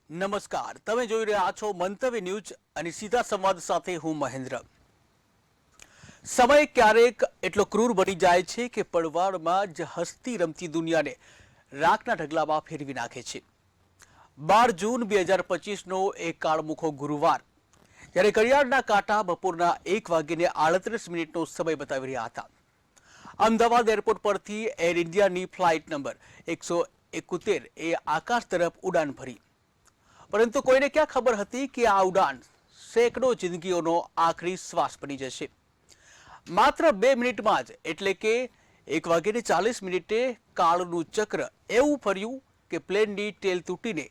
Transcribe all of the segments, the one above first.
નમસ્કાર, તમે જોઈ રહ્યા છો મંતવ્ય ન્યૂઝ અને સીધા સંવાદ સાથે હું મહેન્દ્ર. સમય ક્યારેક એટલો ક્રૂર બની જાય છે કે પળવારમાં જ હસતી રમતી દુનિયાને રાખના ઢગલામાં ફેરવી નાખે છે. 12 જૂન 2025નો એક કાળમુખો ગુરુવાર, જ્યારે ઘડિયાળના કાંટા બપોરના 1:38નો સમય બતાવી રહ્યા હતા. અમદાવાદ એરપોર્ટ પરથી એર ઇન્ડિયાની ફ્લાઇટ નંબર 171 એ આકાશ તરફ ઉડાન ભરી. પરંતુ કોઈને ક્યાં ખબર હતી કે આ ઉડાન સેંકડો જિંદગીઓનો આખરી શ્વાસ બની જશે. માત્ર 2 મિનિટમાં જ, એટલે કે 1:40 કાળનું ચક્ર એવું ફર્યું કે પ્લેનની ટેલ તૂટીને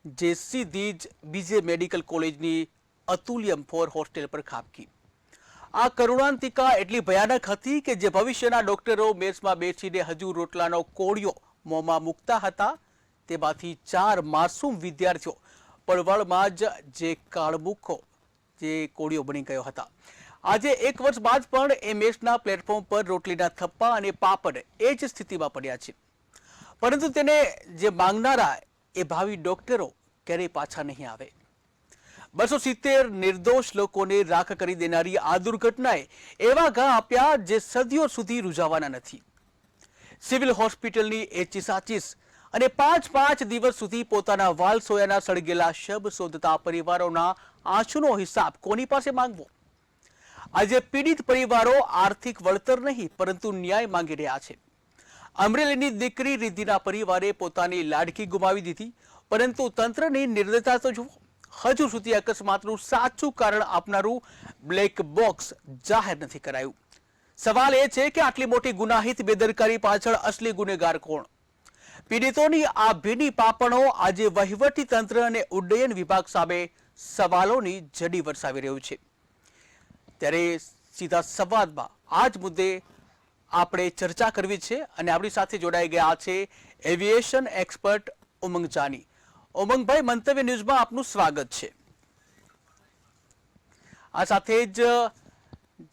જે સીધી જ બીજે મેડિકલ કોલેજની અતુલ્યમ 4 હોસ્ટેલ પર ખાબકી. આ કરુણાંતિકા એટલી ભયાનક હતી કે જે ભવિષ્યના ડોક્ટરો મેસમાં બેસીને હજુ રોટલાનો કોળિયો મોંમાં મૂકતા હતા, તેમાંથી 4 માસૂમ વિદ્યાર્થીઓ પળવાળમાં જ જે કાળમુખો જે કોળિયો બની ગયો હતા. આજે 1 વર્ષ બાદ પણ એ મેસના પ્લેટફોર્મ પર રોટલીના થપ્પા અને પાપડ એ જ સ્થિતિમાં પડ્યા છે. પરંતુ તેને જે માંગનારા એ ભાવિ ડોક્ટરો ક્યારેય પાછા નહીં આવે. 270 નિર્દોષ લોકોને રાખ કરી દેનારી આ દુર્ઘટનાએ એવા ઘા આપ્યા જે સદીઓ સુધી રૂઝાવાના નથી. સિવિલ હોસ્પિટલની એ ચીસાચીસ અને 5 દિવસ સુધી પોતાના વાલ સોયાના સળગેલા શબ શોધતા પરિવારોના આંસુનો હિસાબ કોની પાસે માંગવો? આજે પીડિત પરિવારો આર્થિક વળતર નહીં પરંતુ ન્યાય માંગી રહ્યા છે. અમરેલીની દીકરી રિદ્ધિના પરિવારે પોતાની લાડકી ગુમાવી દીધી, પરંતુ તંત્રની નિર્દયતા તો જુઓ. હજુ સુધી અકસ્માતનું સાચું કારણ આપનારું બ્લેક બોક્સ જાહેર નથી કરાયું. સવાલ એ છે કે આટલી મોટી ગુનાહિત બેદરકારી પાછળ અસલી ગુનેગાર કોણ? પીડિતોની આ ભીની પાપણો આજે વહીવટી તંત્ર અને ઉડ્ડયન વિભાગ સામે સવાલોની જડી વરસાવી રહ્યું છે. ત્યારે સીધા સંવાદમાં આ જ મુદ્દે આપણે ચર્ચા કરવી છે અને આપણી સાથે જોડાઈ ગયા છે એવિએશન એક્સપર્ટ ઉમંગ જાની. ઉમંગભાઈ, મંતવ્ય ન્યૂઝમાં આપનું સ્વાગત છે. આ સાથે જ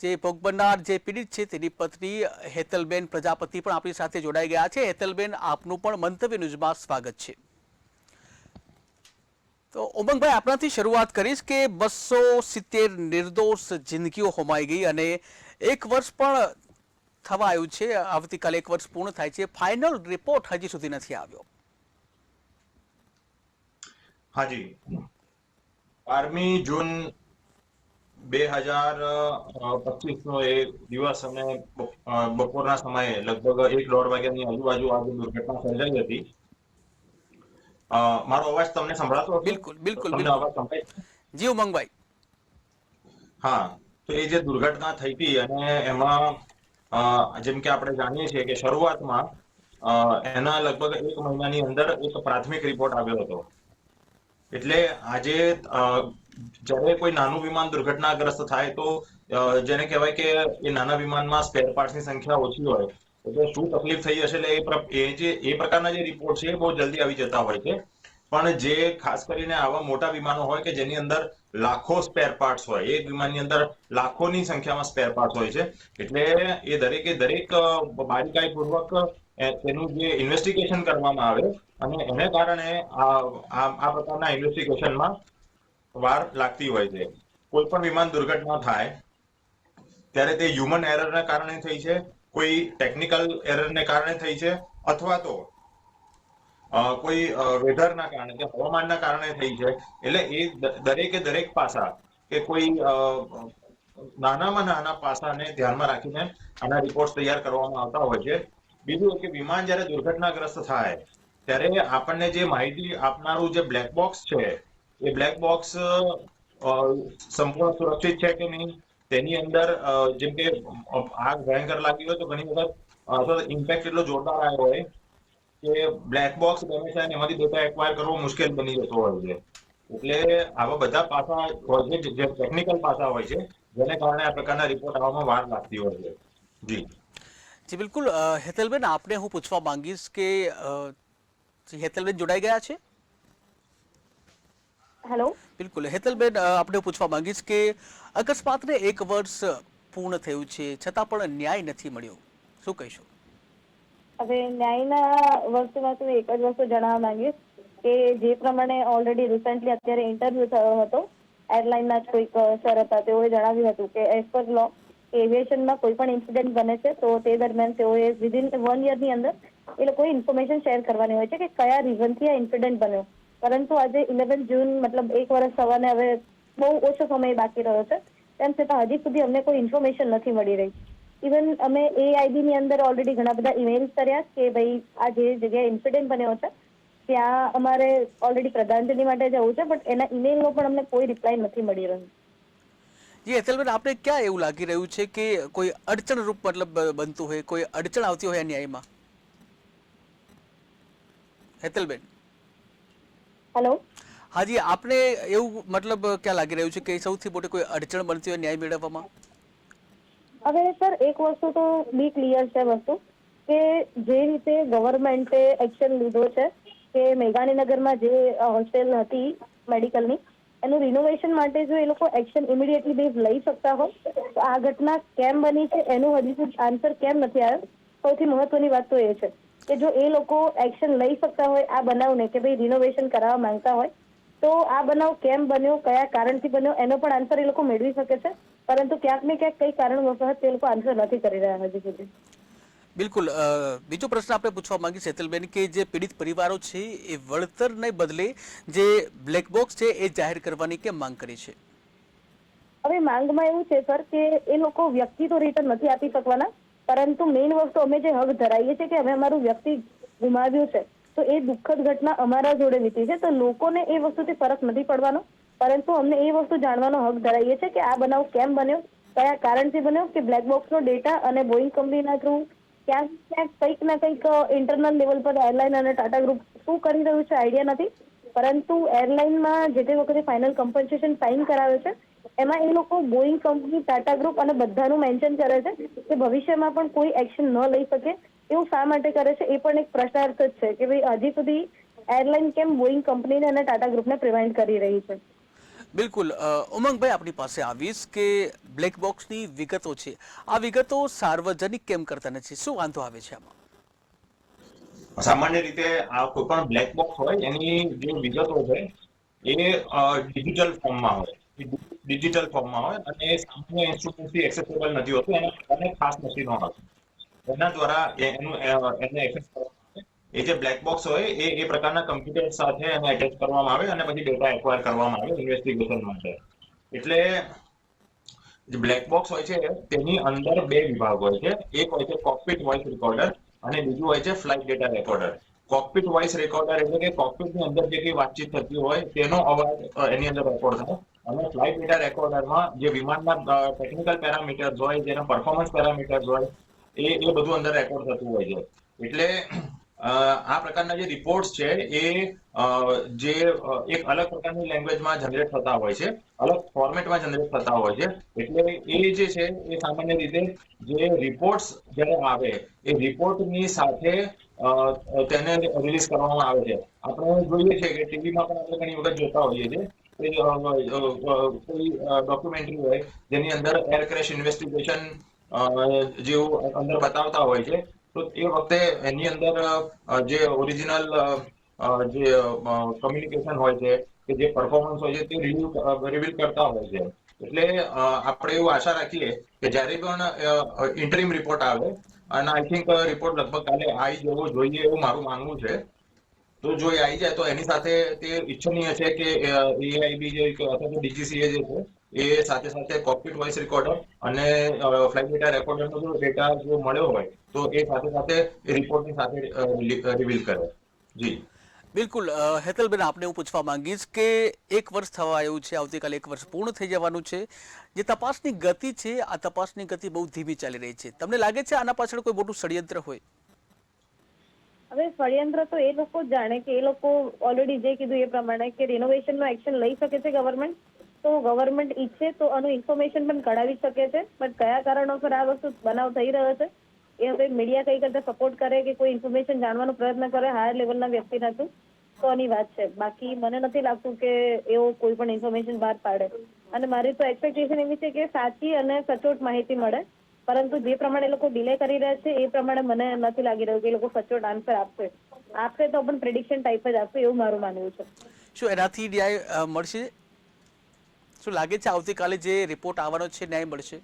જે ભોગ બનનાર જે પીડિત છે તેની પત્ની હેતલબેન પ્રજાપતિ પણ આપણી સાથે જોડાઈ ગયા છે. હેતલબેન, આપનું પણ મંતવ્ય ન્યૂઝમાં સ્વાગત છે. તો ઉમંગભાઈ, આપણાથી શરૂઆત કરીશ કે 270 નિર્દોષ જિંદગીઓ હોમાઈ ગઈ અને 1 વર્ષ પણ થવા આવ્યું છે. આવતીકાલે 1 વર્ષ પૂર્ણ થાય છે. ફાઇનલ રિપોર્ટ હજી સુધી નથી આવ્યો. હાજી, 12મી જૂન 2025નો એ દિવસ અને બપોરના સમયે લગભગ 1-1:30 વાગ્યાની આજુબાજુ આ દુર્ઘટના સર્જાઈ હતી. મારો અવાજ તમને સંભળાતો હતો? બિલકુલ બિલકુલ તમને અવાજ સંભળાય? જી ઉમંગભાઈ. હા, તો એ જે દુર્ઘટના થઈ હતી અને એમાં જેમ કે આપણે જાણીએ છીએ કે શરૂઆતમાં એના લગભગ 1 મહિનાની અંદર એક પ્રાથમિક રિપોર્ટ આવ્યો હતો. એટલે આજે જ્યારે કોઈ નાનું વિમાન દુર્ઘટનાગ્રસ્ત થાય તો જેને કહેવાય કે એ નાના વિમાનમાં સ્પેર પાર્ટ્સની સંખ્યા ઓછી હોય, એટલે શું તકલીફ થઈ હશે, એટલે એ પ્રકારના જે રિપોર્ટ છે એ બહુ જલ્દી આવી જતા હોય છે. પણ જે ખાસ કરીને આવા મોટા વિમાનો હોય કે જેની અંદર લાખો સ્પેર પાર્ટ્સ હોય, એક વિમાનની અંદર લાખોની સંખ્યામાં સ્પેર પાર્ટ્સ હોય છે, એટલે એ દરેક બારીકાઈપૂર્વક તેનું જે ઇન્વેસ્ટિગેશન કરવામાં આવે અને એને કારણે આ પ્રકારના ઇન્વેસ્ટિગેશનમાં વાર લાગતી હોય છે. કોઈ પણ વિમાન દુર્ઘટના થાય ત્યારે તે હ્યુમન એરરને કારણે થઈ છે, કોઈ ટેકનિકલ એરરને કારણે થઈ છે, અથવા તો કોઈ વેધરના કારણે કે હવામાનના કારણે થઈ છે. એટલે એ દરેક પાસા કે કોઈ નાનામાં નાના પાસાને ધ્યાનમાં રાખીને આના રિપોર્ટ તૈયાર કરવામાં આવતા હોય છે. બીજું કે વિમાન જ્યારે દુર્ઘટનાગ્રસ્ત થાય ત્યારે આપણને જે માહિતી આપનારું જે બ્લેક બોક્સ છે, એ બ્લેક બોક્સ સંપૂર્ણ સુરક્ષિત છે કે નહીં, તેની અંદર જેમ કે આગ ભયંકર લાગી હોય તો ઘણી વખત અથવા ઇમ્પેક્ટ એટલો જોરદાર આવ્યો હોય કે બ્લેક બોક્સ બને છે અને એમાંથી ડેટા એક્વાયર કરવો મુશ્કેલ બની જતો હોય છે. એટલે આવા બધા પાસા હોય છે, જે ટેકનિકલ પાસા હોય છે, જેને કારણે આ પ્રકારના રિપોર્ટ આવવામાં વાર લાગતી હોય છે. જી જી બિલકુલ. હેતલબેન, આપને હું પૂછવા માંગીશ કે હેતલબેન જોડાઈ ગયા છે? હેલો. બિલકુલ હેતલબેન, આપણે પૂછવા માંગીશ કે અકસ્માતને 1 વર્ષ પૂર્ણ થયું છે, છતાં પણ ન્યાય નથી મળ્યો. શું કહીશું? હવે ન્યાયના વર્ષમાં તો એક જ વસ્તુ જણાવવા માંગીશ કે જે પ્રમાણે ઓલરેડી રિસેન્ટલી અત્યારે ઇન્ટરવ્યુ થયો હતો એરલાઇનના જ કોઈક સર હતા, તેઓએ જણાવ્યું હતું કે એઝ પર લો એવિએશનમાં કોઈ પણ ઇન્સિડન્ટ બને છે તો તે દરમિયાન તેઓએ વિધિન 1 યરની અંદર એ લોકોએ ઇન્ફોર્મેશન શેર કરવાની હોય છે કે કયા રીઝનથી આ ઇન્સિડન્ટ બન્યો. પરંતુ આજે 11 જૂન મતલબ 1 વર્ષ થવાને હવે બહુ ઓછો સમય બાકી રહ્યો છે, તેમ છતાં હજી સુધી અમને કોઈ ઇન્ફોર્મેશન નથી મળી રહી. ઇવન અમે AIB ની અંદર ઓલરેડી ઘણા બધા ઈમેલ્સ કર્યા કે ભાઈ આ જે જગ્યાએ ઇન્સિડન્ટ બન્યો છે ત્યાં અમારે ઓલરેડી શ્રદ્ધાંજલિ માટે જવું છે, બટ એના ઈમેલનો પણ અમને કોઈ રિપ્લાય નથી મળી રહ્યો. જી હેતલબેન, આપણે ક્યાં એવું લાગી રહ્યું છે કે કોઈ અડચણરૂપ મતલબ બનતું હોય, કોઈ અડચણ આવતી હોય ન્યાયમાં? હેતલબેન, હેલો. હાજી, આપને એવું મતલબ ક્યાં લાગી રહ્યું છે કે સૌથી મોટી કોઈ અડચણ બનતી હોય ન્યાય મેળવવામાં? હવે સર એક વસ્તુ તો બી ક્લિયર છે વસ્તુ કે જે રીતે ગવર્મેન્ટે એક્શન લીધો છે કે મેઘાણીનગરમાં જે હોસ્ટેલ હતી મેડિકલની એનું રિનોવેશન માટે જો એ લોકો એક્શન ઇમિડિયેટલી બેઝ લઈ શકતા હોય તો આ ઘટના કેમ બની છે એનું હજી સુધી આન્સર કેમ નથી આવ્યો. સૌથી મહત્વની વાત તો એ છે કે જો એ લોકો એક્શન લઈ શકતા હોય આ બનાવને કે ભાઈ રિનોવેશન કરાવવા માંગતા હોય તો આ બનાવ કેમ બન્યો, કયા કારણથી બન્યો એનો પણ આન્સર એ લોકો મેળવી શકે છે, પરંતુ ક્યાંક ને ક્યાંક કઈ કારણવશ તે લોકો આન્સર નથી કરી રહ્યા હજી સુધી. બિલકુલ. બીજો પ્રશ્ન આપણે પૂછવા માંગીએ હેતલબેન કે જે પીડિત પરિવારો છે એ વળતરને બદલે જે બ્લેક બોક્સ છે એ જાહેર કરવાની કેમ માંગ કરી છે? હવે માંગમાં એવું છે સર કે એ લોકો વ્યક્તિ તો રિટર્ન નથી આપી શકવાના, પરંતુ મેઇન વસ્તુ અમે જે હક ધરાવીએ છીએ કે અમે અમારું વ્યક્તિ ગુમાવ્યું છે તો એ દુઃખદ ઘટના અમારા જોડે વીતી છે, તો લોકોને એ વસ્તુથી ફરક નથી પડવાનો, પરંતુ અમને એ વસ્તુ જાણવાનો હક ધરાવીએ છીએ કે આ બનાવ કેમ બન્યો, કયા કારણથી બન્યો, કે બ્લેક બોક્સનો ડેટા અને બોઈંગ કંપનીના થ્રુ ક્યાંક ક્યાંક કંઈક ના કંઈક ઇન્ટરનલ લેવલ પર એરલાઇન અને ટાટા ગ્રુપ શું કરી રહ્યું છે આઈડિયા નથી, પરંતુ એરલાઇનમાં જે તે વખતે ફાઇનલ કમ્પન્સેશન સાઇન કરાવે છે એમાં એ લોકો બોઈંગ કંપની, ટાટા ગ્રુપ અને બધાનું મેન્શન કરે છે કે ભવિષ્યમાં પણ કોઈ એક્શન ન લઈ શકે. એવું શા માટે કરે છે એ પણ એક પ્રશ્નાર્થ જ છે કે ભાઈ હજી સુધી એરલાઇન કેમ બોઈંગ કંપનીને અને ટાટા ગ્રુપને પ્રિવેન્ટ કરી રહી છે. બિલકુલ. ઉમંગભાઈ, આપણી પાસે આવીશ કે બ્લેક બોક્સની વિગતો છે, આ વિગતો સાર્વજનિક કેમ કરતા નથી? શું વાંધો આવે છે આમાં? સામાન્ય રીતે આ કોઈ પણ બ્લેક બોક્સ હોય એની જે વિગતો છે એ ડિજિટલ ફોર્મમાં હોય, અને એ સામાન્ય ઇન્સ્ટ્રુમેન્ટથી એક્સેસેબલ નથી હોતું, એને ખાસ મશીનો હોય એના દ્વારા એને એક્સેસ કરવામાં આવે. એ જે બ્લેક બોક્સ હોય એ પ્રકારના કમ્પ્યુટર સાથે એને એટેચ કરવામાં આવે અને પછી ડેટા એક્વાયર કરવામાં આવે ઇન્વેસ્ટિગેશન માટે. એટલે જે બ્લેક બોક્સ હોય છે તેની અંદર 2 વિભાગ હોય છે. એક હોય છે કોકપિટ વોઇસ રેકોર્ડર અને બીજું હોય છે flight data recorder. Cockpit voice recorder એટલે કે કોકપિટની અંદર જે કઈ વાતચીત થતી હોય તેનો અવાજ એની અંદર રેકોર્ડ થાય, અને ફ્લાઇટ ડેટા રેકોર્ડરમાં જે વિમાનના ટેકનિકલ પેરામીટર્સ હોય, જેના પરફોર્મન્સ પેરામીટર્સ હોય એ બધું અંદર રેકોર્ડ થતું હોય છે. એટલે આ પ્રકારના જે રિપોર્ટ્સ છે એ જે એક અલગ પ્રકારની લેંગ્વેજમાં જનરેટ થતા હોય છે, અલગ ફોર્મેટમાં જનરેટ થતા હોય છે. એટલે એ જે છે એ સામાન્ય રીતે જે રિપોર્ટ્સ જ્યારે આવે એ રિપોર્ટની સાથે તેને રિલીઝ કરવામાં આવે છે. આપણે જોઈએ છે કે ટીવીમાં પણ આપણે ઘણી વખત જોતા હોઈએ છીએ કોઈ ડોક્યુમેન્ટરી હોય જેની અંદર એર ક્રેશ ઇન્વેસ્ટિગેશન જેવું અંદર બતાવતા હોય છે, તો એ વખતે એની અંદર જે ઓરિજિનલ જે કમ્યુનિકેશન હોય છે કે જે પરફોર્મન્સ હોય છે તે રિવીલ કરતા હોય છે. એટલે આપણે એવું આશા રાખીએ કે જ્યારે પણ ઇન્ટરિમ રિપોર્ટ આવે, અને આઈ થિંક રિપોર્ટ લગભગ કાલે આવી જવો જોઈએ એવું મારું માનવું છે, તો જો એ આવી જાય તો એની સાથે તે ઈચ્છનીય છે કે AIB જે અથવા તો DGCA જે છે એ સાથે સાથે કોકપિટ વોઇસ રેકોર્ડર અને ફ્લાઇટ ડેટા રેકોર્ડરનો જો ડેટા જો મળ્યો હોય તો એ સાથે સાથે એ રિપોર્ટની સાથે રિવીલ કરે. જી બિલકુલ. હેતલબેન, આપણે હું પૂછવા માંગીશ કે 1 વર્ષ થવા આવ્યું છે, આવતીકાલે 1 વર્ષ પૂર્ણ થઈ જવાનું છે. જે તપાસની ગતિ છે આ તપાસની ગતિ બહુ ધીમી ચાલી રહી છે. તમને લાગે છે આના પાછળ કોઈ મોટું ષડયંત્ર હોય? હવે ષડયંત્ર તો એ લોકો જ જાણે કે એ લોકો ઓલરેડી જે કીધું એ પ્રમાણે કે રિનોવેશનનો એક્શન લઈ શકે છે ગવર્મેન્ટ, તો ગવર્મેન્ટ ઈચ્છે તો આનું ઇન્ફોર્મેશન પણ કઢાવી શકે છે, બટ કયા કારણોસર આ વસ્તુ બનાવ થઈ રહ્યો છે એ હવે મીડિયા કઈ કરતા સપોર્ટ કરે કે કોઈ ઇન્ફોર્મેશન જાણવાનો પ્રયત્ન કરે હાયર લેવલના વ્યક્તિના થ્રુ તો આની વાત છે. બાકી મને નથી લાગતું કે એવો કોઈ પણ ઇન્ફોર્મેશન બહાર પાડે, અને મારી તો એક્સપેક્ટેશન એવી છે કે સાચી અને સચોટ માહિતી મળે, પરંતુ જે પ્રમાણે લોકો ડિલે કરી રહ્યા છે એ પ્રમાણે મને નથી લાગી રહ્યું કે એ લોકો સચોટ આન્સર આપશે. આપશે તો પણ પ્રેડિક્શન ટાઈપ જ આપશે એવું મારું માનવું છે. શું એનાથી ન્યાય મળશે? શું લાગે છે આવતીકાલે જે રિપોર્ટ આવવાનો છે ન્યાય મળશે?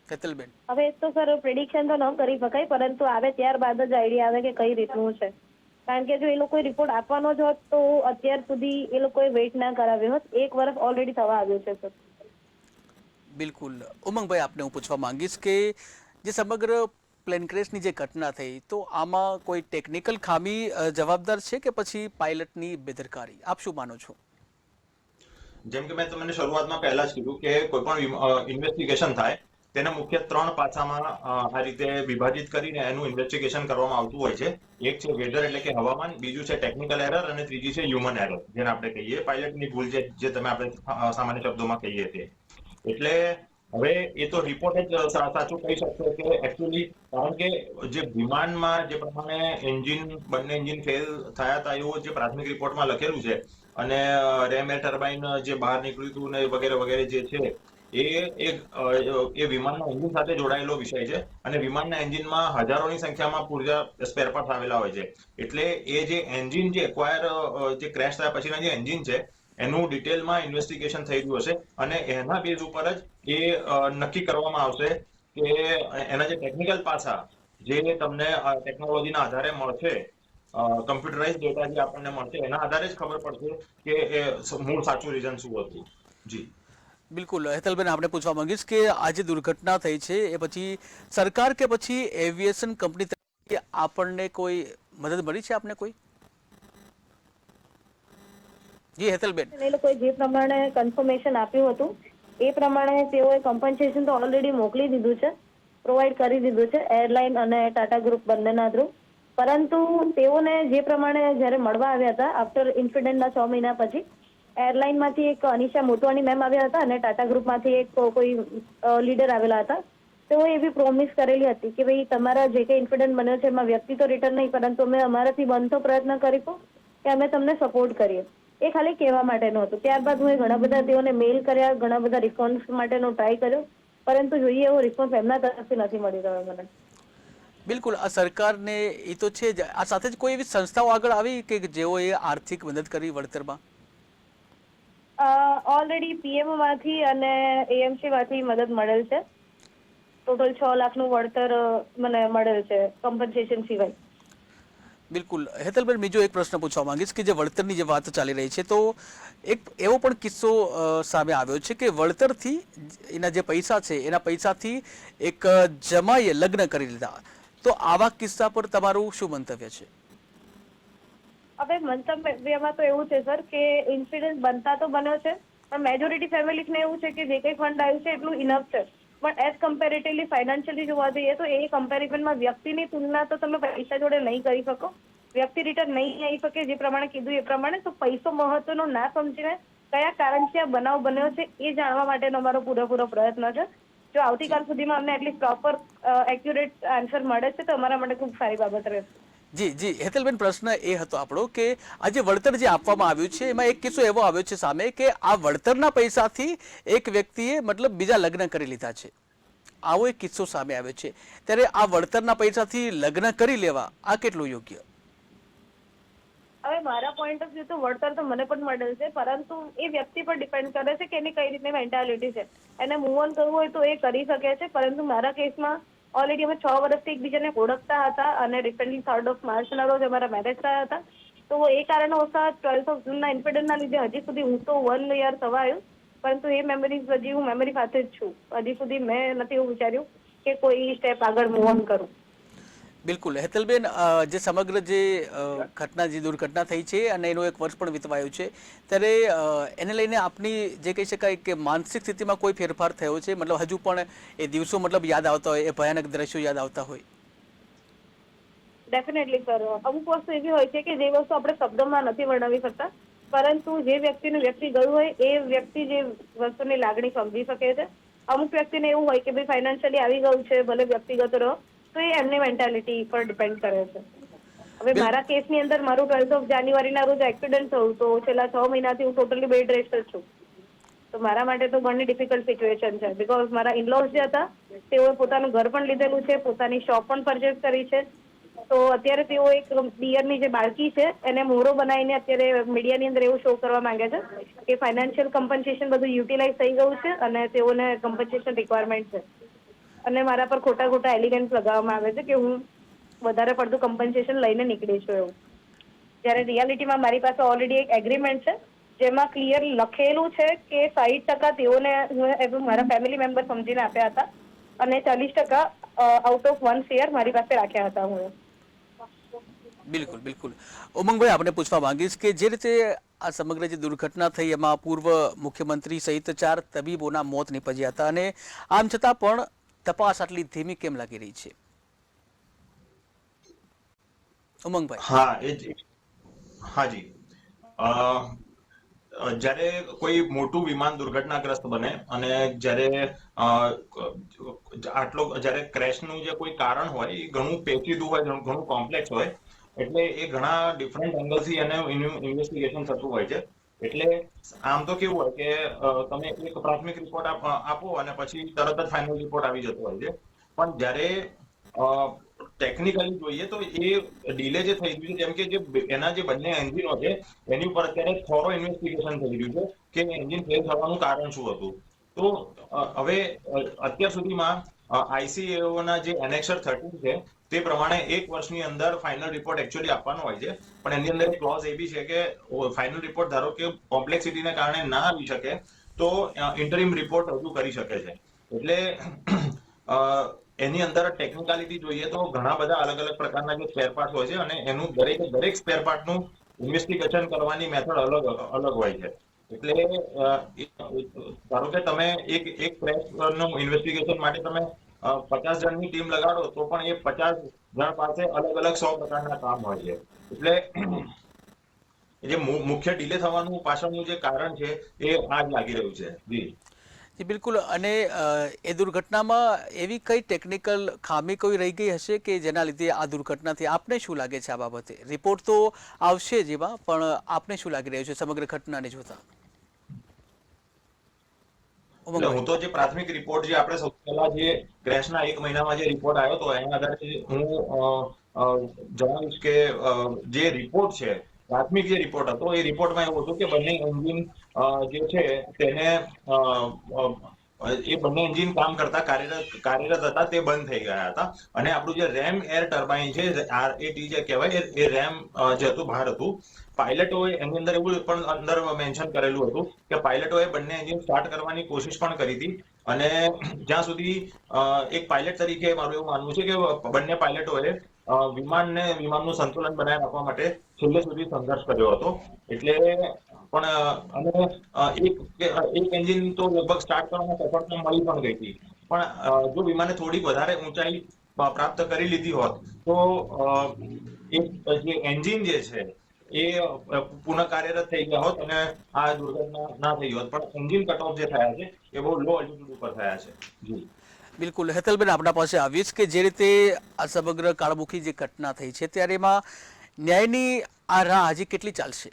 હેતલબેન, હવે તો સર પ્રેડિક્શન તો ન કરી શકાય, પરંતુ આવે ત્યારબાદ જ આઈડિયા આવે કે કઈ રીતનું છે. કારણ કે જો એ લોકોએ રિપોર્ટ આપવાનો જ હોત તો અત્યાર સુધી એ લોકોએ વેઇટ ના કરાવ્યો હોત. 1 વર્ષ ઓલરેડી થવા આવ્યું છે સર. બિલકુલ. ઉમંગભાઈ, આપને હું પૂછવા માંગીશ કે જે સમગ્ર પ્લેન ક્રેશની જે ઘટના થઈ, તો આમાં કોઈ ટેકનિકલ ખામી જવાબદાર છે કે પછી પાયલટની બેદરકારી? આપ શું માનો છો? જેમ કે મેં તમને શરૂઆતમાં પહેલા જ કીધું કે કોઈ પણ ઇન્વેસ્ટિગેશન થાય તેને મુખ્ય 3 પાસામાં આ રીતે વિભાજિત કરીને એનું ઇન્વેસ્ટિગેશન કરવામાં આવતું હોય છે. એક છે વેધર એટલે કે હવામાન, બીજું છે ટેકનિકલ એરર અને ત્રીજી છે હ્યુમન એરર, જેને આપણે કહીએ પાયલટની ભૂલ, જે તમે આપણે સામાન્ય શબ્દોમાં કહીએ છીએ. એટલે હવે એ તો રિપોર્ટ જ સાચું કહી શકશે કે એકચ્યુઅલી, કારણ કે જે વિમાનમાં જે પ્રમાણે બંને એન્જિન ફેલ થયા હતા એવું જે પ્રાથમિક રિપોર્ટમાં લખેલું છે, અને રેમ એર ટર્બાઇન જે બહાર નીકળ્યું હતું ને વગેરે વગેરે જે છે એ વિમાનના એન્જિન સાથે જોડાયેલો વિષય છે. અને વિમાનના એન્જિનમાં હજારોની સંખ્યામાં પૂર્જા સ્પેર પાર્ટ આવેલા હોય છે. એટલે એ જે એન્જિન જે ક્રેશ થયા પછીના જે એન્જિન છે એનું ડિટેલમાં ઇન્વેસ્ટિગેશન થઈ રહ્યું હશે, અને એના બેઝ ઉપર જ એ નક્કી કરવામાં આવશે કે એના જે ટેકનિકલ પાસા જે તમને ટેકનોલોજીના આધારે મળશે, કમ્પ્યુટરાઇઝ ડેટા જે આપણને મળશે એના આધારે જ ખબર પડશે કે એ મૂળ સાચું રીઝન શું હતું. જી બિલકુલ. હેતલબેન, આપણે પૂછવા માંગીશ કે આ જે દુર્ઘટના થઈ છે એ પછી સરકાર કે પછી એવિએશન કંપની તરફથી આપણને કોઈ મદદ મળી છે? આપને કોઈ? જી હેતલબેન. એ લોકોએ જે પ્રમાણે કન્ફર્મેશન આપ્યું હતું એ પ્રમાણે તેઓએ કમ્પન્સેશન તો ઓલરેડી મોકલી દીધું છે, પ્રોવાઈડ કરી દીધું છે એરલાઇન અને ટાટા ગ્રુપ બંનેના થ્રુ. પરંતુ તેઓને જે પ્રમાણે જ્યારે મળવા આવ્યા હતા આફ્ટર ઇન્સિડન્ટના 6 મહિના પછી, એરલાઇનમાંથી એક અનિશા મોટવાણી મેમ આવ્યા હતા અને ટાટા ગ્રુપમાંથી એક કોઈ લીડર આવેલા હતા. તેઓએ એવી પ્રોમિસ કરેલી હતી કે ભાઈ તમારા જે કંઈ ઇન્સિડન્ટ બન્યો છે એમાં વ્યક્તિ તો રિટર્ન નહીં, પરંતુ અમે અમારાથી બનતો પ્રયત્ન કરીશું કે અમે તમને સપોર્ટ કરીએ. એ ખાલી કહેવા માટેનું હતું. ત્યારબાદ હું ઘણા બધા તેઓને મેઇલ કર્યા, ઘણા બધા રિસ્પોન્સ માટેનો ટ્રાય કર્યો, પરંતુ જોઈએ એવો રિસ્પોન્સ એમના તરફથી નથી મળી રહ્યો મને. બિલકુલ. આ સરકારને એ તો છે જ, આ સાથે જ કોઈ એવી સંસ્થાઓ આગળ આવી કે જેઓએ આર્થિક મદદ કરી વળતરમાં? ઓલરેડી પીએમમાંથી અને એએમસીમાંથી મદદ મળેલ છે. ટોટલ 6 લાખનું વળતર મને મળેલ છે કમ્પન્સેશન સિવાય. બિલકુલ. હેતલબેન, બીજો એક પ્રશ્ન પૂછવા માંગીશ કે જે વળતરની જે વાત ચાલી રહી છે, તો એક એવો પણ કિસ્સો સામે આવ્યો છે કે વળતરથી એના જે પૈસા છે એના પૈસાથી એક જમાઈએ લગ્ન કરી લીધા. તો આવા કિસ્સા પર તમારું શું મંતવ્ય છે? હવે મંતવ્યમાં તો એવું છે સર કે ઇન્સિડન્ટ બનતા તો બન્યો છે, પણ મેજોરિટી ફેમિલીને એવું છે કે જે કંઈ ફંડ આવ્યું છે એટલું ઇનફ છે. પણ એઝ કમ્પેરેટિવલી ફાઇનાન્શિયલી જોવા જઈએ તો એ કમ્પેરિઝનમાં વ્યક્તિની તુલના તો તમે પૈસા જોડે નહીં કરી શકો. વ્યક્તિ રિટર્ન નહીં આવી શકે, જે પ્રમાણે કીધું એ પ્રમાણે. તો પૈસો મહત્વનો ના સમજીને કયા કારણથી આ બનાવ બન્યો છે એ જાણવા માટેનો અમારો પૂરેપૂરો પ્રયત્ન છે. જો આવતીકાલ સુધીમાં અમને એટલીસ્ટ પ્રોપર એક્યુરેટ આન્સર મળે છે તો અમારા માટે ખૂબ સારી બાબત રહેશે. જી હેતલબેન, પ્રશ્ન એ હતો આપણો કે આ જે વળતર જે આપવામાં આવ્યું છે એમાં એક કિસ્સો એવો આવ્યો છે સામે કે આ વળતરના પૈસાથી એક વ્યક્તિએ મતલબ બીજા લગ્ન કરી લીધા છે. આવો એક કિસ્સો સામે આવ્યો છે. ત્યારે આ વળતરના પૈસાથી લગ્ન કરી લેવા આ કેટલું યોગ્ય? હવે મારા પોઈન્ટ ઓફ વ્યૂ તો વળતર તો મને પણ મળેલ છે, પરંતુ એ વ્યક્તિ પર ડિપેન્ડ કરે છે કે એની કઈ રીતની મેન્ટાલિટી છે. એને મૂવ ઓન કરવું હોય તો એ કરી શકે છે, પરંતુ મારા કેસમાં ઓલરેડી અમે 6 વર્ષથી એકબીજાને ઓળખતા હતા અને રિસેન્ટલી 3rd ઓફ માર્ચના રોજ અમારા મેરેજ થયા હતા. તો એ કારણોસર 12th ઓફ જૂનના ઇન્સિડન્ટના લીધે હજી સુધી હું તો 1 યર થવા આવ્યું, પરંતુ એ મેમરીઝ હજી હું મેમરી સાથે જ છું. હજી સુધી મેં નથી એવું વિચાર્યું કે કોઈ સ્ટેપ આગળ મૂવ ઓન કરું. બિલકુલ. હેતલબેન, જે સમગ્ર જે ઘટના, જે દુર્ઘટના થઈ છે અને એનો 1 વર્ષ પણ વીતવાયું છે, ત્યારે એને લઈને આપની જે કહી શકાય કે માનસિક સ્થિતિમાં કોઈ ફેરફાર થયો છે? મતલબ હજુ પણ એ દિવસો મતલબ યાદ આવતા હોય, એ ભયાનક દ્રશ્યો યાદ આવતા હોય? Definitely sir. અમુક વસ્તુ એવી હોય છે કે જે વસ્તુ આપણે શબ્દોમાં નથી વર્ણવી શકતા, પરંતુ જે વ્યક્તિ ગયું હોય એ વ્યક્તિ જે વસ્તુની લાગણી સમજી શકે છે. અમુક વ્યક્તિને એવું હોય કે ભાઈ ફાઇનાન્શિયલી આવી ગયું છે, ભલે વ્યક્તિગત રહો, તો એ એમની મેન્ટાલિટી પર ડિપેન્ડ કરે છે. હવે મારા કેસની અંદર મારું 12th ઓફ જાન્યુઆરીના રોજ એક્સિડન્ટ થયું, તો છેલ્લા 6 મહિનાથી હું ટોટલી બેડ રેસ્ટ જ છું. તો મારા માટે તો ઘણી ડિફિકલ્ટ સિચ્યુએશન છે, બીકોઝ મારા ઇનલોઝ જે હતા તેઓએ પોતાનું ઘર પણ લીધેલું છે, પોતાની શોપ પણ પરચેસ કરી છે, તો અત્યારે તેઓ એક ડિયરની જે બાળકી છે એને મોરો બનાવીને અત્યારે મીડિયાની અંદર એવું શો કરવા માંગે છે કે ફાઇનાન્શિયલ કમ્પન્સેશન બધું યુટિલાઇઝ થઈ ગયું છે અને તેઓને કમ્પન્સેશન રિક્વાયરમેન્ટ છે અને મારા પર ખોટા એલિગન્સ લગાવવામાં આવે છે કે હું વધારે પડતું કમ્પન્સેશન લઈને નીકળી છું એવું, જ્યારે રિયાલિટીમાં મારી પાસે ઓલરેડી એક એગ્રીમેન્ટ છે જેમાં ક્લિયર લખેલું છે કે 60% તેઓને હું મારા ફેમિલી મેમ્બર સમજીને આપ્યા હતા અને 40% આઉટ ઓફ 1 શેર મારી પાસે રાખ્યા હતા હું. બિલકુલ બિલકુલ. ઉમંગભાઈ, આપણે પૂછવા માંગીશ કે જે રીતે આ સમગ્ર જે દુર્ઘટના થઈ એમાં પૂર્વ મુખ્યમંત્રી સહિત 4 તબીબોના મોત નીપજ્યા હતા અને આમ છતાં પણ તપાસ આટલી ધીમી કેમ લાગી રહી છે? ઉમંગભાઈ. હાજી. જ્યારે કોઈ મોટું વિમાન દુર્ઘટનાગ્રસ્ત બને અને જ્યારે ક્રેશનું જે કોઈ કારણ હોય એ ઘણું પેચીદું હોય, ઘણું કોમ્પ્લેક્સ હોય, એટલે એ ઘણા ડિફરન્ટ એંગલથી એને ઇન્વેસ્ટિગેશન થતું હોય છે. એટલે આમ તો કેવું હોય કે તમે એક પ્રાથમિક રિપોર્ટ આપો અને પછી તરત જ ફાઇનલ રિપોર્ટ આવી જતો હોય છે. પણ જ્યારે ટેકનિકલી જોઈએ તો એ ડીલે જે થઈ ગયું છે, જેમ કે એના જે બંને એન્જિનો છે એની ઉપર અત્યારે થોરો ઇન્વેસ્ટિગેશન થઈ રહ્યું છે કે એન્જિન ફેલ થવાનું કારણ શું હતું. તો હવે અત્યાર સુધીમાં આઈસીએઓના જે એનેક્સર 13 છે તે પ્રમાણે 1 વર્ષની અંદર ફાઇનલ રિપોર્ટ એકચ્યુઅલી આપવાનો હોય છે, પણ એની અંદર એક ક્લોઝ એ બી છે કે ફાઇનલ રિપોર્ટ ધારો કે કોમ્પ્લેક્સિટીને કારણે ના આવી શકે તો ઇન્ટરિમ રિપોર્ટ રજૂ કરી શકે છે. એટલે એની અંદર ટેકનિકાલિટી જોઈએ તો ઘણા બધા અલગ અલગ પ્રકારના જે સ્પેર પાર્ટ હોય છે અને એનું દરેક સ્પેર પાર્ટનું ઇન્વેસ્ટિગેશન કરવાની મેથડ અલગ હોય છે. એટલે ધારો કે તમે એક ક્રેશનું ઇન્વેસ્ટિગેશન માટે તમે 50 જણની ટીમ લગાડો તો પણ એ 50 જણ પાસે અલગ 100 પ્રકારના કામ હોય છે. એટલે જે મુખ્ય ડીલે થવાનું પાછળનું જે કારણ છે એ આ જ લાગી રહ્યું છે. જી બિલકુલ. અને એ દુર્ઘટનામાં એવી કઈ ટેકનિકલ ખામી કોઈ રહી ગઈ હશે કે જેના લીધે આ દુર્ઘટના થઈ? આપને શું લાગે છે આ બાબતે? રિપોર્ટ તો આવશે જ એમાં, પણ આપને શું લાગી રહ્યું છે સમગ્ર ઘટનાને જોતા? હું તો જે પ્રાથમિક રિપોર્ટ જે આપણે સૌથી પહેલા જે ક્રેશના 1 મહિનામાં જે રિપોર્ટ આવ્યો હતો એના આધારે હું જણાવીશ કે જે રિપોર્ટ છે, પ્રાથમિક જે રિપોર્ટ હતો એ રિપોર્ટમાં એવું હતું કે બંને એન્જિન જે છે તેને એ બંને એન્જિન કામ કરતા કાર્યરત હતા તે બંધ થઈ ગયા હતા અને આપણું જે રેમ એર ટર્બાઇન છે, RAT જે કહેવાય, એ રેમ જે હતું બહાર હતું. પાયલટોએ એની અંદર એવું પણ અંદર મેન્શન કરેલું હતું કે પાયલટોએ બંને એન્જિન સ્ટાર્ટ કરવાની કોશિશ પણ કરી હતી અને જ્યાં સુધી એક પાયલટ તરીકે મારું એવું માનવું છે કે બંને પાયલટોએ વિમાનનું સંતુલન બનાવી રાખવા માટે છેલ્લે સુધી સંઘર્ષ કર્યો હતો. એટલે પણ અને એક એન્જિન તો લગભગ સ્ટાર્ટ કરવામાં સફળતા મળી પણ ગઈ હતી. પણ જો વિમાને થોડીક વધારે ઊંચાઈ પ્રાપ્ત કરી લીધી હોત તો જે એન્જિન જે છે એ પુનઃ કાર્યરત થઈ ગયા હોત અને આ દુર્ઘટના ના થઈ હોત. પણ એન્જિન કટ ઓફ જે થયા છે એ બહુ લો એલ્ટિટ્યુડ ઉપર થયા છે. જી બિલકુલ. હેતલબેન, આપણા પાસે આવીશ કે જે રીતે આ સમગ્ર કાળમુખી જે ઘટના થઈ છે ત્યારે એમાં ન્યાયની આ રાહ હજી કેટલી ચાલશે?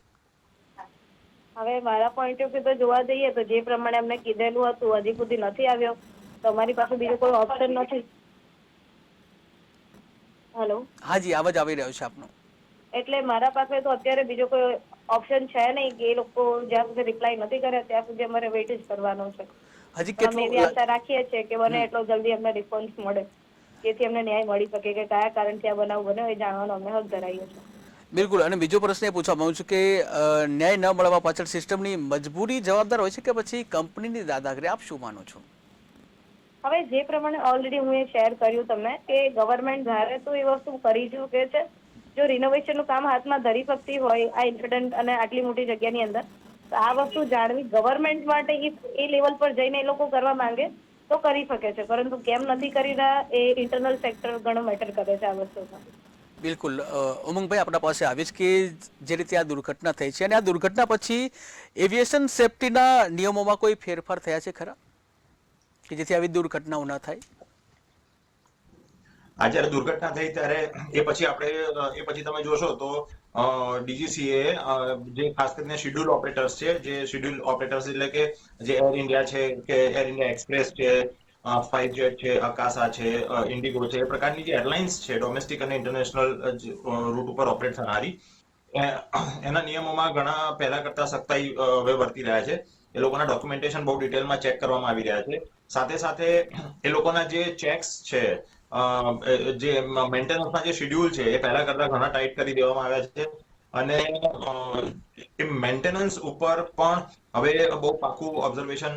હવે મારા પોઈન્ટ ઓફ વ્યૂ તો જોવા જઈએ તો જે પ્રમાણે અમને કીધેલું હતું હજી સુધી નથી આવ્યો, તો અમારી પાસે બીજો કોઈ ઓપ્શન નથી. હેલો. હાજી, અવાજ આવી રહ્યો છે આપનો. એટલે મારા પાસે તો અત્યારે બીજો કોઈ ઓપ્શન છે નહીં કે એ લોકો જ્યાં સુધી રિપ્લાય નથી કરે ત્યાં સુધી અમારે વેઇટ જ કરવાનો છે. હજી અમે એવી આશા રાખીએ છીએ કે બને એટલો જલ્દી અમને રિસ્પોન્સ મળે, જેથી અમને ન્યાય મળી શકે કે કયા કારણથી આ બનાવ બન્યો એ જાણવાનો અમને હક ધરાવ્યો છે. બિલકુલ. અને બીજો પ્રશ્ન એ પૂછવા માંગુ છું કે ન્યાય ન મળવા પાછળ સિસ્ટમની મજબૂરી જવાબદાર હોય છે કે પછી કંપનીની દાદાગીરી? આપ શું માનો છો? હવે જે પ્રમાણે ઓલરેડી હું એ શેર કર્યું તમને કે ગવર્મેન્ટ ધારે તો એ વસ્તુ કરી શકે છે. જો રિનોવેશનનું કામ હાથમાં ધરી શકતી હોય આ ઇન્સિડન્ટ અને આટલી મોટી જગ્યાની અંદર, તો આ વસ્તુ જાણવી ગવર્મેન્ટ માટે એ લેવલ પર જઈને એ લોકો કરવા માંગે તો કરી શકે છે, પરંતુ કેમ નથી કરી રહ્યા એ ઇન્ટરનલ સેક્ટર ઘણો મેટર કરે છે આ વસ્તુમાં. બિલકુલ. ઉમંગભાઈ, આપણા પાસે આવીશ કે જે રીતે આ દુર્ઘટના થઈ છે અને આ દુર્ઘટના પછી એવિએશન સેફટીના નિયમોમાં કોઈ ફેરફાર થયા છે ખરા કે જેથી આવી દુર્ઘટનાઓ ન થાય? આ જ્યારે દુર્ઘટના થઈ ત્યારે એ પછી તમે જોશો તો ડીજીસીએ જે ખાસ કરીને શેડ્યુલ ઓપરેટર્સ છે, જે શેડ્યુલ ઓપરેટર્સ એટલે કે જે એર ઇન્ડિયા છે કે એર ઇન્ડિયા એક્સપ્રેસ છે સ્પાઇસ જેટ છે, અકાસા છે, ઇન્ડિગો છે, એ પ્રકારની જે એરલાઇન્સ છે ડોમેસ્ટિક અને ઇન્ટરનેશનલ રૂટ ઉપર ઓપરેટ થનારી, એના નિયમોમાં ઘણા પહેલા કરતા સખ્તાઈ હવે વર્તી રહ્યા છે. એ લોકોના ડોક્યુમેન્ટેશન બહુ ડિટેલમાં ચેક કરવામાં આવી રહ્યા છે. સાથે સાથે એ લોકોના જે ચેક્સ છે, જે મેન્ટેનન્સના જે શેડ્યુલ છે, એ પહેલા કરતા ઘણા ટાઈટ કરી દેવામાં આવ્યા છે. અને એ મેન્ટેનન્સ ઉપર પણ હવે બહુ પાકું ઓબ્ઝર્વેશન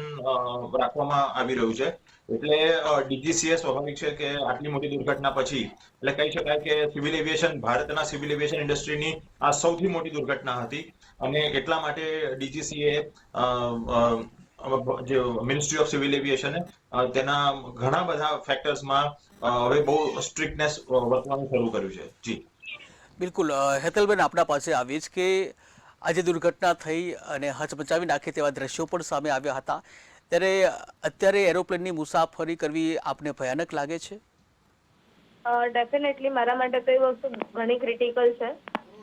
રાખવામાં આવી રહ્યું છે. એટલે ડીજીસીએ સ્વાભાવિક છે કે આટલી મોટી દુર્ઘટના પછી, એટલે કહી શકાય કે સિવિલ એવિએશન, ભારતના સિવિલ એવિએશન ઇન્ડસ્ટ્રીની આ સૌથી મોટી દુર્ઘટના હતી. અને એટલા માટે ડીજીસીએ જે મિનિસ્ટ્રી ઓફ સિવિલ એવિએશને તેના ઘણા બધા ફેક્ટર્સમાં હવે બહુ સ્ટ્રિક્ટનેસ વર્તવાનું શરૂ કર્યું છે. જી બિલકુલ હેતલબેન, આપણા પાસે આવી જ કે આજે દુર્ઘટના થઈ અને હચમચાવી નાખે તેવા દ્રશ્યો પણ સામે આવ્યા હતા, ત્યારે અત્યારે એરોપ્લેનની મુસાફરી કરવી આપને ભયાનક લાગે છે? ડેફિનેટલી મારા માટે તો એ વસ્તુ ઘણી ક્રિટિકલ છે,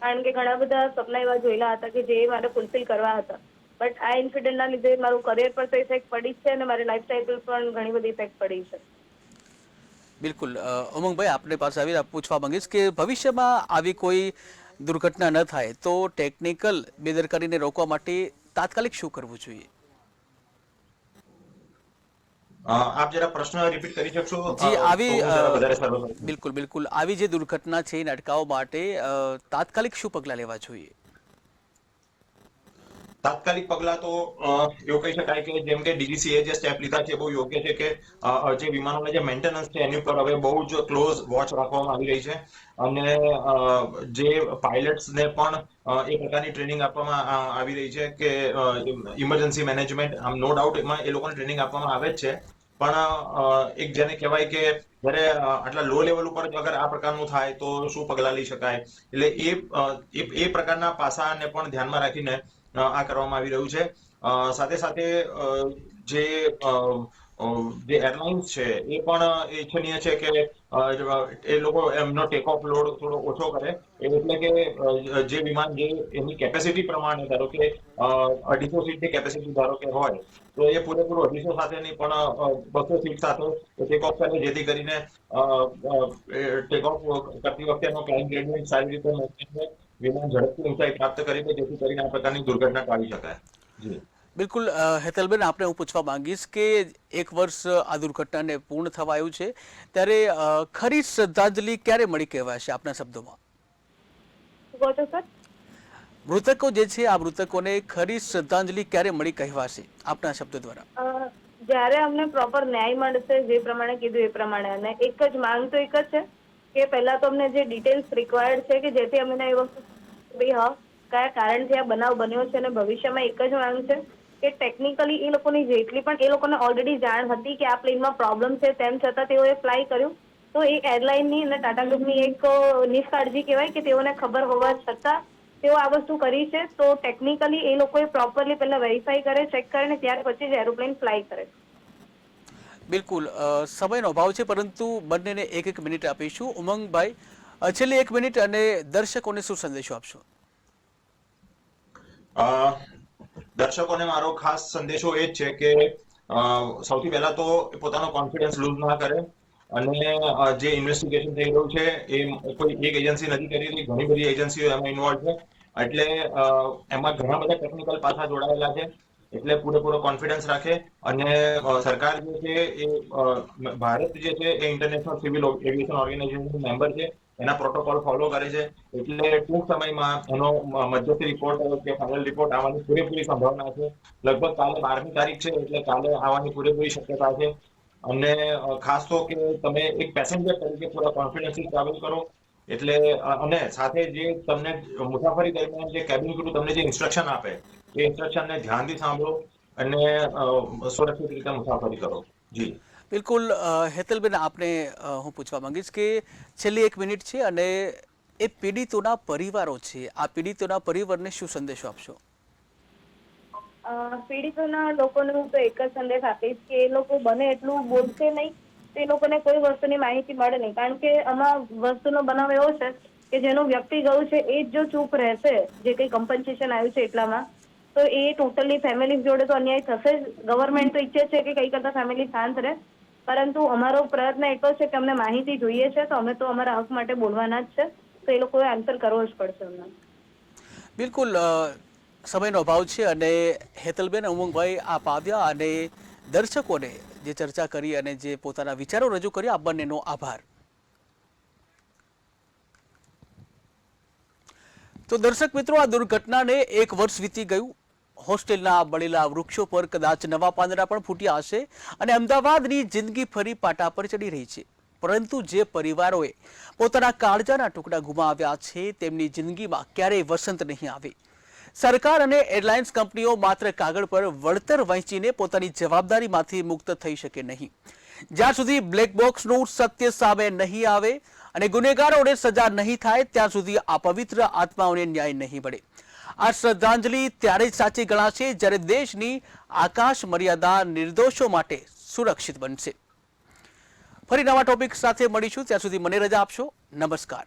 કારણ કે ઘણા બધા સપના એવા જોયેલા હતા કે જે મારે ફૂલફિલ કરવા હતા. બટ આ ઇન્સિડન્ટના લીધે મારું કરિયર પર તો ઇફેક્ટ પડી છે અને મારી લાઈફસ્ટાઈલ પર પણ ઘણી બધી ઇફેક્ટ પડી છે. બિલકુલ ઉમંગભાઈ, આપની પાસે આવી પૂછવા માંગીશ કે ભવિષ્યમાં આવી કોઈ દુર્ઘટના ન થાય તો ટેકનિકલ બેદરકારીને રોકવા માટે તાત્કાલિક શું કરવું જોઈએ? આપ જરા પ્રશ્ન રિપીટ કરી શકશો? જી, આવી વધારે સારું. બિલકુલ આવી જે દુર્ઘટના છે એને અટકાવવા માટે તાત્કાલિક શું પગલાં લેવા જોઈએ? તાત્કાલિક પગલા તો એવું કહી શકાય કે જેમ કે ડીજીસીએ જે સ્ટેપ લીધા છે બહુ યોગ્ય છે કે જે વિમાનોના જે મેન્ટેનન્સ છે એની ઉપર હવે બહુ જ ક્લોઝ વોચ રાખવામાં આવી રહી છે. અને જે પાયલટ્સને પણ એ પ્રકારની ટ્રેનિંગ આપવામાં આવી રહી છે કે ઇમરજન્સી મેનેજમેન્ટ, આમ નો ડાઉટ એમાં એ લોકોને ટ્રેનિંગ આપવામાં આવે જ છે. પણ એક જેને કહેવાય કે જ્યારે આટલા લો લેવલ ઉપર અગર આ પ્રકારનું થાય તો શું પગલાં લઈ શકાય, એટલે એ પ્રકારના પાસાને પણ ધ્યાનમાં રાખીને આ કરવામાં આવી રહ્યું છે. સાથે સાથે જે એરલાઇન્સ છે એ પણ ઈચ્છનીય છે કે એ લોકો એમનો ટેક ઓફ લોડ થોડો ઓછો કરે. એટલે કે જે વિમાન જે એની કેપેસિટી પ્રમાણે, ધારો કે 250 સીટની કેપેસિટી ધારો કે હોય તો એ પૂરેપૂરું 250 સાથે નહીં પણ 200 સીટ સાથે ટેક ઓફ કરે, જેથી કરીને ટેક ઓફ કરતી વખતે એનો ક્લાઇમ્બ ગ્રેડિયન્ટ સારી રીતે મેળવીને વિમાન ઝડપથી ઊંચાઈ પ્રાપ્ત કરી દે, જેથી કરીને આ પ્રકારની દુર્ઘટના ટાળી શકાય. જી બિલકુલ હેતલબેન, આપણે હું પૂછવા માંગીશ કે 1 વર્ષ આ દુર્ઘટનાને પૂર્ણ થવા આવ્યું છે, ત્યારે ખરી શ્રદ્ધાંજલિ ક્યારે મળી કહેવાશે આપના શબ્દોમાં? કહો છો સર? મૃતકો જે છે આ મૃતકોને ખરી શ્રદ્ધાંજલિ ક્યારે મળી કહેવાશે આપના શબ્દો દ્વારા? જ્યારે અમને પ્રોપર ન્યાય મળશે, જે પ્રમાણે કીધું એ પ્રમાણે. અને એક જ માંગ તો એક જ છે કે પહેલા તો અમને જે ડિટેલ્સ રિક્વાયર્ડ છે કે જેથી અમને એ વસ્તુ ભાઈ હા કયા કારણથી આ બનાવ બન્યો છે, અને ભવિષ્યમાં એક જ માંગ છે કે ટેકનિકલી એ લોકોની જેટલી પણ, એ લોકોને ઓલરેડી જાણ હતી કે આ પ્લેનમાં પ્રોબ્લેમ છે, તેમ છતાં તેઓએ ફ્લાય કર્યું. તો એ એરલાઇનની અને ટાટા ગ્રુપની એક નિષ્કાળજી કહેવાય કે તેઓને ખબર હોવા છતાં તેઓ આ વસ્તુ કરી છે. તો ટેકનિકલી એ લોકોએ પ્રોપરલી પહેલા વેરીફાઈ કરે, ચેક કરે ને ત્યાર પછી જ એરોપ્લેન ફ્લાય કરે. બિલકુલ સમયનો અભાવ છે, પરંતુ બંનેને 1 મિનિટ આપીશું. ઉમંગભાઈ, છેલ્લી 1 મિનિટ અને દર્શકોને શું સંદેશો આપશો? દર્શકોને મારો ખાસ સંદેશો એ જ છે કે સૌથી પહેલા તો પોતાનો કોન્ફિડન્સ લૂઝ ના કરે. અને જે ઇન્વેસ્ટિગેશન થઈ રહ્યું છે એ કોઈ એક એજન્સી નથી કરી રહી, ઘણી બધી એજન્સીઓ એમાં ઇન્વોલ્વ છે. એટલે એમાં ઘણા બધા ટેકનિકલ પાસા જોડાયેલા છે. એટલે પૂરેપૂરો કોન્ફિડન્સ રાખે. અને સરકાર જે છે એ ભારત જે છે એ international civil aviation organisation member છે, એના પ્રોટોકોલ ફોલો કરે છે. એટલે ટૂંક સમયમાં એનો મધ્યસ્થી રિપોર્ટ કે ફાઇનલ રિપોર્ટ આવવાની પૂરેપૂરી સંભાવના છે. લગભગ કાલે 12મી તારીખ છે, એટલે કાલે આવવાની પૂરેપૂરી શક્યતા છે. અને ખાસ તો કે તમે એક પેસેન્જર તરીકે પૂરા કોન્ફિડન્સથી ટ્રાવેલ કરો. એટલે અને સાથે જે તમને મુસાફરી દરમિયાન જે કેબિન ક્રૂ તમને જે ઇન્સ્ટ્રક્શન આપે એ ઇન્સ્ટ્રક્શનને ધ્યાનથી સાંભળો અને સુરક્ષિત રીતે મુસાફરી કરો. જી બિલકુલ હેતલબેન, આપને હું પૂછવા માંગીશ કે છેલ્લી 1 મિનિટ છે અને એ પીડિતોના પરિવારો છે, આ પીડિતોના પરિવારને શું સંદેશો આપશો? પીડિતોના લોકોને હું તો એક જ સંદેશ આપીશ કે એ લોકો બને એટલું બોલશે નહીં, તો એ લોકોને કોઈ વસ્તુની માહિતી મળે નહીં. કારણ કે આમાં વસ્તુનો બનાવ એવો છે કે જેનું વ્યક્તિ ગયું છે એ જ જો ચૂપ રહેશે, જે કંઈ કમ્પન્સેશન આવ્યું છે એટલામાં, તો એ ટોટલી ફેમિલી જોડે તો અન્યાય થશે જ. ગવર્મેન્ટ તો ઈચ્છે છે કે કંઈ કરતા ફેમિલી શાંત રહે, પરંતુ અમારો પ્રયત્ન એટલો છે કે અમને માહિતી જોઈએ છે, તો અમે તો અમારા હક માટે બોલવાના જ છે, તો એ લોકોએ આન્સર કરવો જ પડશે અમને. બિલકુલ સમયનો અભાવ છે અને હેતલબેન, ઉમંગભાઈ, આપ આવ્યા અને દર્શકોને જે ચર્ચા કરી અને જે પોતાના વિચારો રજૂ કર્યા, આ બંનેનો આભાર. તો દર્શક મિત્રો, આ દુર્ઘટનાને 1 વર્ષ વીતી ગયું. હોસ્ટેલના બળેલા વૃક્ષો પર કદાચ નવા પાંદડા પણ ફૂટ્યા હશે અને અમદાવાદની જિંદગી ફરી પાટા પર ચડી રહી છે. પરંતુ જે પરિવારોએ પોતાના કાળજાના ટુકડા ગુમાવ્યા છે, તેમની જિંદગીમાં ક્યારેય વસંત નહીં આવે. સરકાર અને એરલાઇન્સ કંપનીઓ માત્ર કાગળ પર વળતર વહેંચીને પોતાની જવાબદારીમાંથી મુક્ત થઈ શકે નહીં. જ્યાં સુધી બ્લેક બોક્સનું સત્ય સામે નહીં આવે અને ગુનેગારોને સજા નહીં થાય, ત્યાં સુધી આ પવિત્ર આત્માઓને ન્યાય નહીં મળે. આ શ્રદ્ધાંજલિ ત્યારે જ સાચી ગણાશે જ્યારે દેશની આકાશ મર્યાદા નિર્દોષો માટે સુરક્ષિત બનશે. ફરી નવા ટોપિક સાથે મળીશું. ત્યાં સુધી મને રજા આપશો. નમસ્કાર.